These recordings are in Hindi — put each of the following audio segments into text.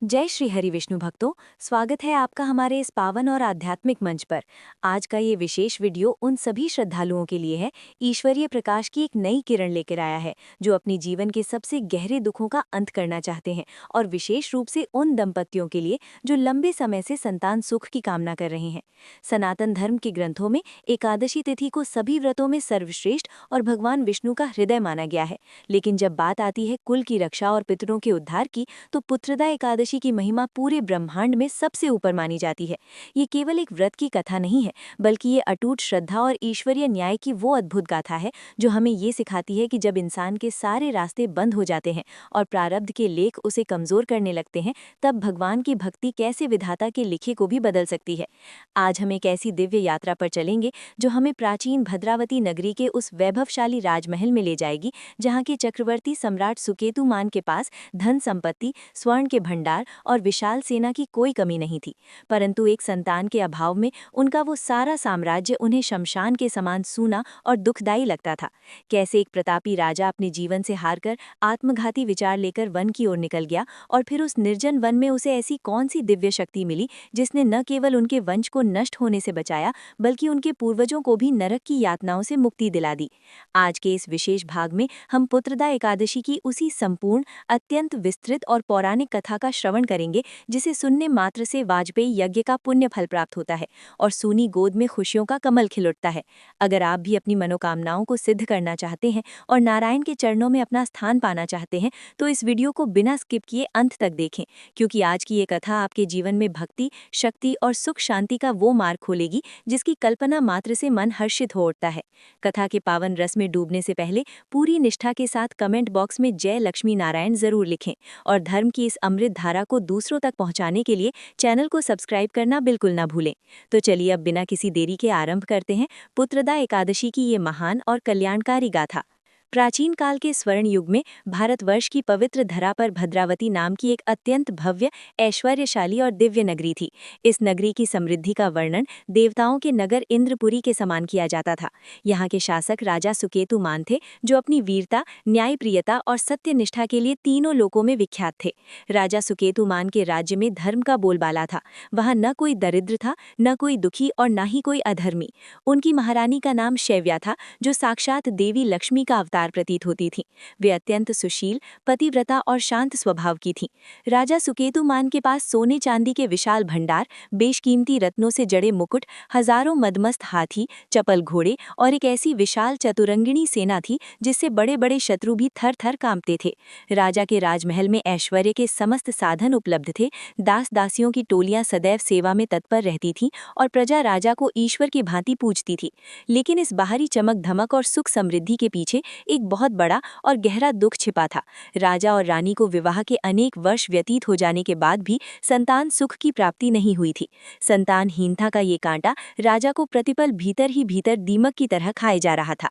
जय श्री हरि विष्णु भक्तों। स्वागत है आपका हमारे इस पावन और आध्यात्मिक मंच पर। आज का ये विशेष वीडियो उन सभी श्रद्धालुओं के लिए है, ईश्वरीय प्रकाश की एक नई किरण लेकर आया है, जो अपने जीवन के सबसे गहरे दुखों का अंत करना चाहते हैं, और विशेष रूप से उन दंपतियों के लिए जो लंबे समय से संतान सुख की कामना कर रहे हैं। सनातन धर्म के ग्रंथों में एकादशी तिथि को सभी व्रतों में सर्वश्रेष्ठ और भगवान विष्णु का हृदय माना गया है, लेकिन जब बात आती है कुल की रक्षा और पितरों के उद्धार की, तो पुत्रदा एकादशी की महिमा पूरे ब्रह्मांड में सबसे ऊपर मानी जाती है। ये केवल एक व्रत की कथा नहीं है, बल्कि ये अटूट श्रद्धा और ईश्वरीय न्याय की वो अद्भुत गाथा है जो हमें ये सिखाती है कि जब इंसान के सारे रास्ते बंद हो जाते हैं और प्रारब्ध के लेख उसे कमजोर करने लगते हैं, तब भगवान की भक्ति कैसे विधाता के लिखे को भी बदल सकती है। आज हम एक ऐसी दिव्य यात्रा पर चलेंगे जो हमें प्राचीन भद्रावती नगरी के उस वैभवशाली राजमहल में ले जाएगी, जहाँ के चक्रवर्ती सम्राट सुकेतुमान के पास धन संपत्ति, स्वर्ण के भंडार और विशाल सेना की कोई कमी नहीं थी। परंतु एक संतान के अभाव में उनका वो सारा साम्राज्य उन्हें शमशान के समान सूना और दुखदायी लगता था। कैसे एक प्रतापी राजा अपने जीवन से हारकर आत्मघाती विचार लेकर वन की ओर निकल गया, और फिर उस निर्जन वन में उसे ऐसी कौन सी दिव्य शक्ति मिली जिसने न केवल उनके वंश को नष्ट होने से बचाया, बल्कि उनके पूर्वजों को भी नरक की यातनाओं से मुक्ति दिला दी। आज के इस विशेष भाग में हम पुत्रदा एकादशी की उसी संपूर्ण, अत्यंत विस्तृत और पौराणिक कथा का श्रवण करेंगे, जिसे सुनने मात्र से वाजपेयी यज्ञ का पुण्य फल प्राप्त होता है और सूनी गोद में खुशियों का कमल खिल उठता है। अगर आप भी अपनी मनोकामनाओं को सिद्ध करना चाहते हैं और नारायण के चरणों में अपना स्थान पाना चाहते हैं, तो इस वीडियो को बिना स्किप किए अंत तक देखें, क्योंकि आज की ये कथा आपके जीवन में भक्ति, शक्ति और सुख शांति का वो मार्ग खोलेगी जिसकी कल्पना मात्र से मन हर्षित हो उठता है। कथा के पावन रस में डूबने से पहले पूरी निष्ठा के साथ कमेंट बॉक्स में जय लक्ष्मी नारायण जरूर लिखें, और धर्म की इस अमृत धारा को दूसरों तक पहुंचाने के लिए चैनल को सब्सक्राइब करना बिल्कुल ना भूलें। तो चलिए अब बिना किसी देरी के आरंभ करते हैं पुत्रदा एकादशी की ये महान और कल्याणकारी गाथा। प्राचीन काल के स्वर्ण युग में भारतवर्ष की पवित्र धरा पर भद्रावती नाम की एक अत्यंत भव्य, ऐश्वर्यशाली और दिव्य नगरी थी। इस नगरी की समृद्धि का वर्णन देवताओं के नगर इंद्रपुरी के समान किया जाता था। यहाँ के शासक राजा सुकेतुमान थे, जो अपनी वीरता, न्यायप्रियता और सत्यनिष्ठा के लिए तीनों लोकों में विख्यात थे। राजा सुकेतुमान के राज्य में धर्म का बोलबाला था। वहाँ न कोई दरिद्र था, न कोई दुखी और न ही कोई अधर्मी। उनकी महारानी का नाम शैव्या था, जो साक्षात देवी लक्ष्मी का अवतार प्रतीत होती थीं। वे अत्यंत सुशील, पतिव्रता और शांत स्वभाव की थीं। राजा सुकेतुमान के पास सोने चांदी के विशाल भंडार, बेशकीमती रत्नों से जड़े मुकुट, हजारों मदमस्त हाथी, चपल घोड़े और एक ऐसी विशाल चतुरंगिणी सेना थी जिससे बड़े बड़े शत्रु भी थर थर कांपते थे। राजा के राजमहल में ऐश्वर्य के समस्त साधन उपलब्ध थे। दास दासियों की टोलियां सदैव सेवा में तत्पर रहती थीं और प्रजा राजा को ईश्वर की भांति पूजती थी। लेकिन इस बाहरी चमक धमक और सुख समृद्धि के पीछे एक बहुत बड़ा और गहरा दुख छिपा था। राजा और रानी को विवाह के अनेक वर्ष व्यतीत हो जाने के बाद भी संतान सुख की प्राप्ति नहीं हुई थी। संतानहीनता का ये कांटा राजा को प्रतिपल भीतर ही भीतर दीमक की तरह खाए जा रहा था।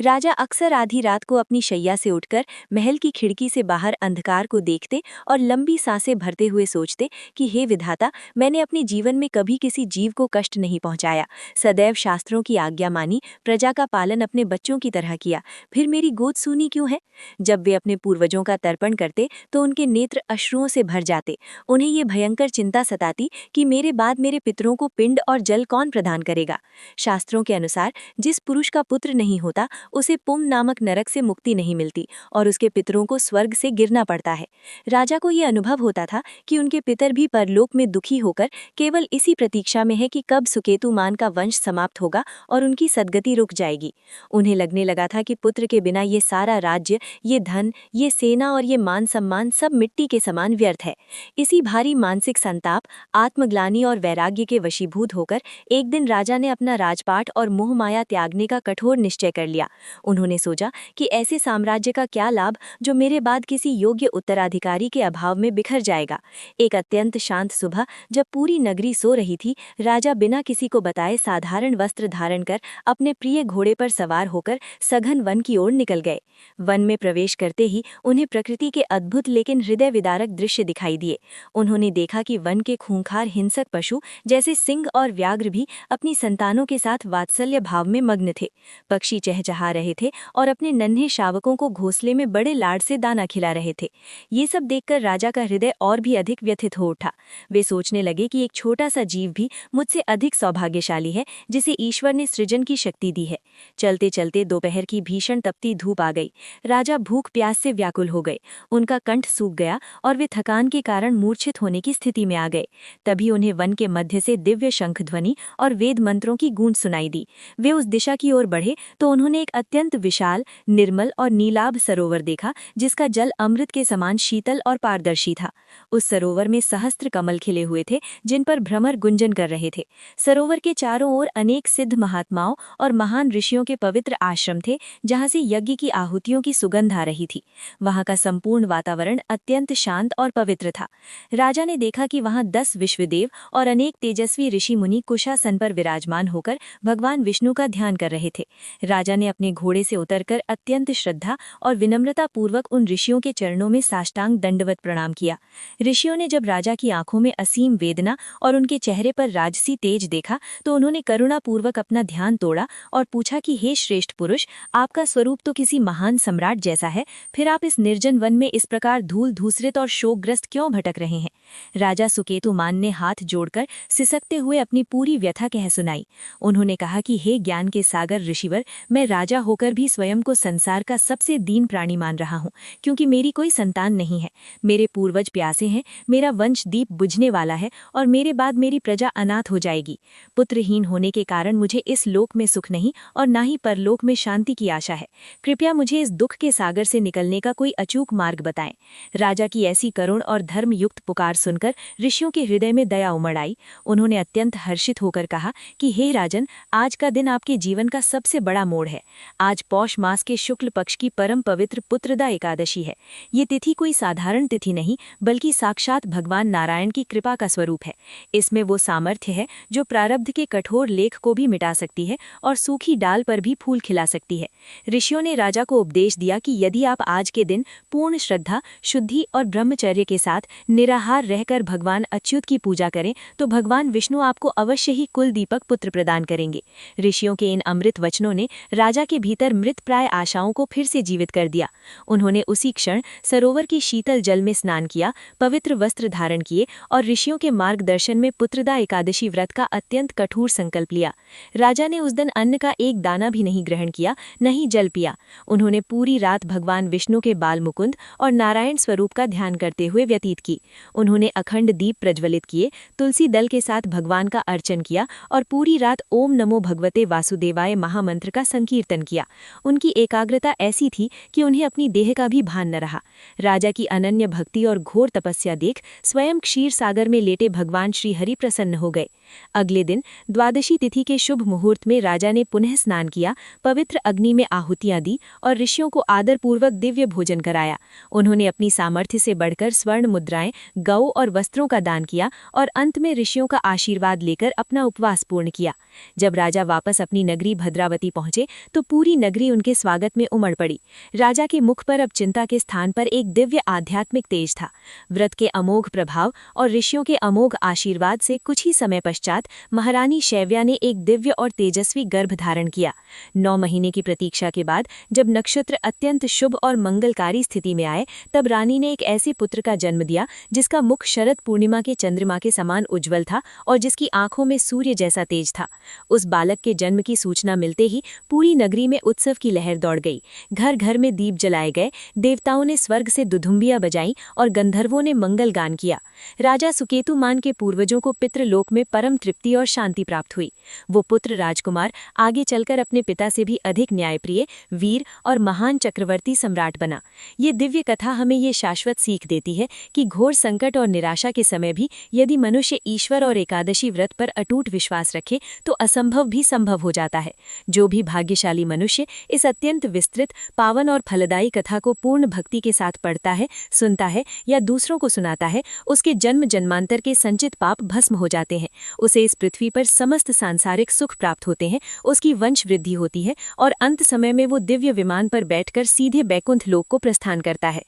राजा अक्सर आधी रात को अपनी शैया से उठकर महल की खिड़की से बाहर अंधकार को देखते और लंबी सांसें भरते हुए सोचते कि हे विधाता, मैंने अपने जीवन में कभी किसी जीव को कष्ट नहीं पहुंचाया, सदैव शास्त्रों की आज्ञा मानी, प्रजा का पालन अपने बच्चों की तरह किया, फिर मेरी गोद सूनी क्यों है। जब वे अपने पूर्वजों का तर्पण करते तो उनके नेत्र अश्रुओं से भर जाते। उन्हें ये भयंकर चिंता सताती कि मेरे बाद मेरे पितरों को पिंड और जल कौन प्रदान करेगा। शास्त्रों के अनुसार जिस पुरुष का पुत्र नहीं होता, उसे पुम नामक नरक से मुक्ति नहीं मिलती और उसके पितरों को स्वर्ग से गिरना पड़ता है। राजा को यह अनुभव होता था कि उनके पितर भी परलोक में दुखी होकर केवल इसी प्रतीक्षा में है कि कब सुकेतुमान का वंश समाप्त होगा और उनकी सद्गति रुक जाएगी। उन्हें लगने लगा था कि पुत्र के बिना ये सारा राज्य, ये धन, ये सेना और ये मान सम्मान सब मिट्टी के समान व्यर्थ है। इसी भारी मानसिक संताप, आत्मग्लानि और वैराग्य के वशीभूत होकर एक दिन राजा ने अपना राजपाट और मोह माया त्यागने का कठोर निश्चय कर लिया। उन्होंने सोचा कि ऐसे साम्राज्य का क्या लाभ जो मेरे बाद किसी योग्य उत्तराधिकारी के अभाव में बिखर जाएगा। एक अत्यंत शांत सुबह, जब पूरी नगरी सो रही थी, राजा बिना किसी को बताए साधारण वस्त्र धारण कर अपने प्रिय घोड़े पर सवार होकर सघन वन की ओर निकल गए। वन में प्रवेश करते ही उन्हें प्रकृति के अद्भुत लेकिन हृदय विदारक दृश्य दिखाई दिए। उन्होंने देखा कि वन के खूंखार हिंसक पशु जैसे सिंह और व्याघ्र भी अपनी संतानों के साथ वात्सल्य भाव में मग्न थे। पक्षी चहचहा खा रहे थे और अपने नन्हे शावकों को घोंसले में बड़े लाड से दाना खिला रहे थे। ये सब देखकर राजा का हृदय और भी अधिक व्यथित हो उठा। वे सोचने लगे कि एक छोटा सा जीव भी मुझसे अधिक सौभाग्यशाली है जिसे ईश्वर ने सृजन की शक्ति दी है। चलते चलते दोपहर की भीषण तपती धूप आ गई। राजा भूख प्यास से व्याकुल हो गए। उनका कंठ सूख गया और वे थकान के कारण मूर्छित होने की स्थिति में आ गए। तभी उन्हें वन के मध्य से दिव्य शंख ध्वनि और वेद मंत्रों की गूंज सुनाई दी। वे उस दिशा की ओर बढ़े तो उन्होंने एक अत्यंत विशाल, निर्मल और नीलाभ सरोवर देखा जिसका जल अमृत के समान शीतल और पारदर्शी था। उस सरोवर में सहस्त्र कमल खिले हुए थे जिन पर भ्रमर गुंजन कर रहे थे। सरोवर के चारों ओर अनेक सिद्ध महात्माओं और महान ऋषियों के पवित्र आश्रम थे जहां से यज्ञ की आहुतियों की सुगंध आ रही थी। वहां का संपूर्ण वातावरण अत्यंत शांत और पवित्र था। राजा ने देखा कि वहां 10 विश्वदेव और अनेक तेजस्वी ऋषि मुनि कुशासन पर विराजमान होकर भगवान विष्णु का ध्यान कर रहे थे। राजा ने अपने घोड़े से उतरकर अत्यंत श्रद्धा और विनम्रता पूर्वक उन ऋषियों के चरणों में साष्टांग दंडवत प्रणाम किया। ऋषियों ने जब राजा की आंखों में असीम वेदना और उनके चेहरे पर राजसी तेज देखा तो उन्होंने करुणापूर्वक अपना ध्यान तोड़ा और पूछा कि हे श्रेष्ठ पुरुष, आपका स्वरूप तो किसी महान सम्राट जैसा है, फिर आप इस निर्जन वन में इस प्रकार धूल धूसरित और शोकग्रस्त क्यों भटक रहे हैं? राजा सुकेतुमान ने हाथ जोड़कर सिसकते हुए अपनी पूरी व्यथा कह सुनाई। उन्होंने कहा कि हे ज्ञान के सागर ऋषिवर, मैं राजा होकर भी स्वयं को संसार का सबसे दीन प्राणी मान रहा हूँ, क्योंकि मेरी कोई संतान नहीं है। मेरे पूर्वज प्यासे हैं, मेरा वंश दीप बुझने वाला है और मेरे बाद मेरी प्रजा अनाथ हो जाएगी। पुत्रहीन होने के कारण मुझे इस लोक में सुख नहीं और ना ही परलोक में शांति की आशा है। कृपया मुझे इस दुख के सागर से निकलने का कोई अचूक मार्ग बताएं। राजा की ऐसी करुण और धर्मयुक्त पुकार सुनकर ऋषियों के हृदय में दया उमड़ आई। उन्होंने अत्यंत हर्षित होकर कहा कि हे राजन, आज का दिन आपके जीवन का सबसे बड़ा मोड़ है। आज पौष मास के शुक्ल पक्ष की परम पवित्र पुत्रदा एकादशी है। ये तिथि कोई साधारण तिथि नहीं बल्कि साक्षात भगवान नारायण की कृपा का स्वरूप है। इसमें वो सामर्थ्य है जो प्रारब्ध के कठोर लेख को भी मिटा सकती है और सूखी डाल पर भी फूल खिला सकती है। ऋषियों ने राजा को उपदेश दिया कि यदि आप आज के दिन पूर्ण श्रद्धा, शुद्धि और ब्रह्मचर्य के साथ निराहार रहकर भगवान अच्युत की पूजा करें तो भगवान विष्णु आपको अवश्य ही कुल दीपक पुत्र प्रदान करेंगे। ऋषियों के इन अमृत वचनों ने राजा के भीतर मृत प्राय आशाओं को फिर से जीवित कर दिया। उन्होंने उसी क्षण सरोवर की शीतल जल में स्नान किया, पवित्र वस्त्र धारण किए और ऋषियों के मार्गदर्शन में पुत्रदा एकादशी व्रत का अत्यंत कठोर संकल्प लिया। राजा ने उस दिन अन्न का एक दाना भी नहीं ग्रहण किया, न ही जल पिया। उन्होंने पूरी रात भगवान विष्णु के बाल मुकुंद और नारायण स्वरूप का ध्यान करते हुए व्यतीत की। उन्होंने अखंड दीप प्रज्वलित किए, तुलसी दल के साथ भगवान का अर्चन किया और पूरी रात ओम नमो भगवते वासुदेवाय महामंत्र का संकीर्तन किया। उनकी एकाग्रता ऐसी थी कि उन्हें अपनी देह का भी भान न रहा। राजा की अनन्य भक्ति और घोर तपस्या देख स्वयं क्षीर सागर में लेटे भगवान श्री हरि प्रसन्न हो गए। अगले दिन द्वादशी तिथि के शुभ मुहूर्त में राजा ने पुनः स्नान किया, पवित्र अग्नि में आहुतियां दी और ऋषियों को आदरपूर्वक दिव्य भोजन कराया। उन्होंने अपनी सामर्थ्य से बढ़कर स्वर्ण मुद्राएं, गौ और वस्त्रों का दान किया और अंत में ऋषियों का आशीर्वाद लेकर अपना उपवास पूर्ण किया। जब राजा वापस अपनी नगरी भद्रावती पहुंचे तो पूरी नगरी उनके स्वागत में उमड़ पड़ी। राजा के मुख पर अब चिंता के स्थान पर एक दिव्य आध्यात्मिक तेज था। व्रत के अमोघ प्रभाव और ऋषियों के अमोघ आशीर्वाद से कुछ ही समय पश्चात महारानी शैव्या ने एक दिव्य और तेजस्वी गर्भ धारण किया। 9 महीने की प्रतीक्षा के बाद जब नक्षत्र अत्यंत शुभ और मंगलकारी स्थिति में आए तब रानी ने एक ऐसे पुत्र का जन्म दिया जिसका मुख शरद पूर्णिमा के चंद्रमा के समान उज्ज्वल था और जिसकी आंखों में सूर्य जैसा तेज था। उस बालक के जन्म की सूचना मिलते ही पूरी नगरी में उत्सव की लहर दौड़ गई। घर घर में दीप जलाए गए, देवताओं ने स्वर्ग से दुधुम्बियां बजाईं और गंधर्वों ने मंगल गान किया। राजा सुकेतुमान के पूर्वजों को पितृलोक में परम तृप्ति और शांति प्राप्त हुई। वो पुत्र राजकुमार आगे चलकर अपने पिता से भी अधिक न्यायप्रिय, वीर और महान चक्रवर्ती सम्राट बना। ये दिव्य कथा हमें ये शाश्वत सीख देती है कि घोर संकट और निराशा के समय भी यदि मनुष्य ईश्वर और एकादशी व्रत पर अटूट विश्वास रखे तो असंभव भी संभव हो जाता है। जो भी भाग्यशाली मनुष्य इस अत्यंत विस्तृत, पावन और फलदायी कथा को पूर्ण भक्ति के साथ पढ़ता है, सुनता है या दूसरों को सुनाता है, उसके जन्म जन्मांतर के संचित पाप भस्म हो जाते हैं। उसे इस पृथ्वी पर समस्त सांसारिक सुख प्राप्त होते हैं, उसकी वंश वृद्धि होती है और अंत समय में वो दिव्य विमान पर बैठकर सीधे बैकुंठ लोक को प्रस्थान करता है।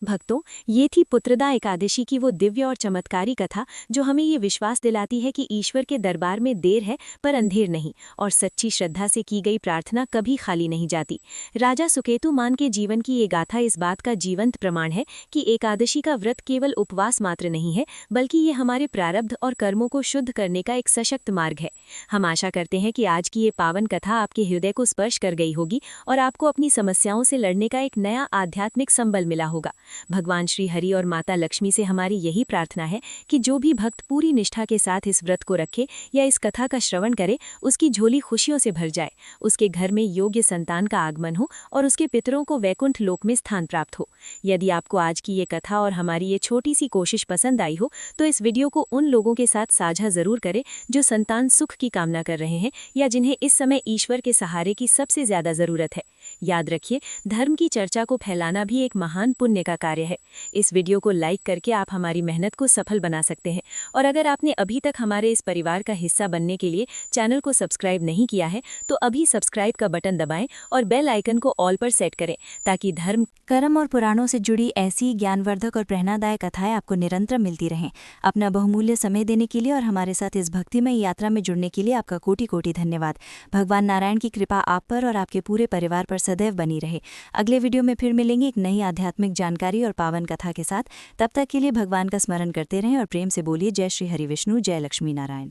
भक्तों, ये थी पुत्रदा एकादशी की वो दिव्य और चमत्कारी कथा जो हमें ये विश्वास दिलाती है कि ईश्वर के दरबार में देर है पर अंधेर नहीं, और सच्ची श्रद्धा से की गई प्रार्थना कभी खाली नहीं जाती। राजा सुकेतुमान के जीवन की ये गाथा इस बात का जीवंत प्रमाण है कि एकादशी का व्रत केवल उपवास मात्र नहीं है, बल्कि ये हमारे प्रारब्ध और कर्मों को शुद्ध करने का एक सशक्त मार्ग है। हम आशा करते हैं कि आज की ये पावन कथा आपके हृदय को स्पर्श कर गई होगी और आपको अपनी समस्याओं से लड़ने का एक नया आध्यात्मिक संबल मिला होगा। भगवान श्री हरि और माता लक्ष्मी से हमारी यही प्रार्थना है कि जो भी भक्त पूरी निष्ठा के साथ इस व्रत को रखे या इस कथा का श्रवण करे, उसकी झोली खुशियों से भर जाए, उसके घर में योग्य संतान का आगमन हो और उसके पितरों को वैकुंठ लोक में स्थान प्राप्त हो। यदि आपको आज की ये कथा और हमारी ये छोटी सी कोशिश पसंद आई हो तो इस वीडियो को उन लोगों के साथ साझा जरूर करें जो संतान सुख की कामना कर रहे हैं या जिन्हें इस समय ईश्वर के सहारे की सबसे ज्यादा जरूरत है। याद रखिए, धर्म की चर्चा को फैलाना भी एक महान पुण्य का कार्य है। इस वीडियो को लाइक करके आप हमारी मेहनत को सफल बना सकते हैं, और अगर आपने अभी तक हमारे इस परिवार का हिस्सा बनने के लिए चैनल को सब्सक्राइब नहीं किया है तो अभी सब्सक्राइब का बटन दबाएं और बेल आइकन को ऑल पर सेट करें, ताकि धर्म, कर्म और पुराणों से जुड़ी ऐसी ज्ञानवर्धक और प्रेरणादायक कथाएं आपको निरंतर मिलती रहें। अपना बहुमूल्य समय देने के लिए और हमारे साथ इस भक्तिमय यात्रा में जुड़ने के लिए आपका कोटि कोटि धन्यवाद। भगवान नारायण की कृपा आप पर और आपके पूरे परिवार पर सदैव बनी रहे। अगले वीडियो में फिर मिलेंगे एक नई आध्यात्मिक जानकारी और पावन कथा के साथ। तब तक के लिए भगवान का स्मरण करते रहें और प्रेम से बोलिए जय श्री हरि विष्णु, जय लक्ष्मी नारायण।